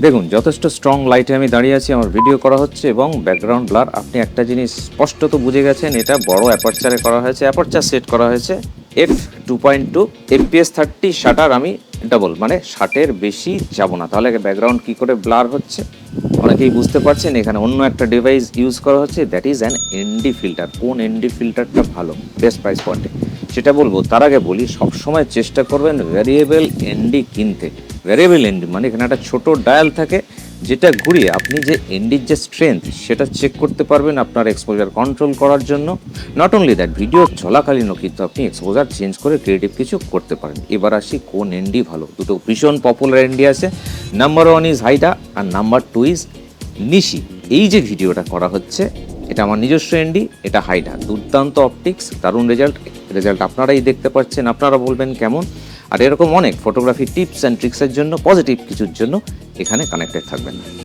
দেখুন যথেষ্ট স্ট্রং লাইটে আমি দাঁড়িয়ে আছি, আমার ভিডিও করা হচ্ছে এবং ব্যাকগ্রাউন্ড ব্লার আপনি একটা জিনিস স্পষ্টত বুঝে গেছেন, এটা বড় অ্যাপারচারে করা হয়েছে, অ্যাপারচার সেট করা হয়েছে f2.2 fps 30 শাটার আমি ডাবল মানে 60-এর বেশি যাব না, তাহলে ব্যাকগ্রাউন্ড কি করে ব্লার হচ্ছে অনেকেই বুঝতে পারছেন। এখানে অন্য একটা ডিভাইস ইউজ করা হচ্ছে, that is an ND filter. কোন এনডি ফিল্টারটা ভালো বেস্ট প্রাইস পয়েন্টে সেটা বলবো, তার আগে বলি সবসময় চেষ্টা করবেন ভ্যারিয়েবল এনডি কিনতে। ভ্যারিয়েবল এনডি মানে এখানে একটা ছোট ডায়াল থাকে যেটা ঘুরিয়ে আপনি যে এনডির যে স্ট্রেংথ সেটা চেক করতে পারবেন আপনার এক্সপোজার কন্ট্রোল করার জন্য। নট অনলি দ্যাট, ভিডিও চলাকালীনও কিন্তু আপনি এক্সপোজার চেঞ্জ করে ক্রিয়েটিভ কিছু করতে পারেন। এবার আসি কোন এনডি ভালো। দুটো ভীষণ পপুলার এনডি আছে, নাম্বার 1 ইজ হাইডা আর নাম্বার 2 ইজ নিশি। এই যে ভিডিওটা করা হচ্ছে এটা আমার নিজস্ব এনডি, এটা হাইডা, দুর্দান্ত অপটিক্স, দারুণ রেজাল্ট আপনারাই দেখতে পাচ্ছেন, আপনারা বলবেন কেমন। আর এরকম অনেক ফটোগ্রাফি টিপস অ্যান্ড ট্রিক্সের জন্য, পজিটিভ কিছুর জন্য এখানে কানেক্টেড থাকবেন।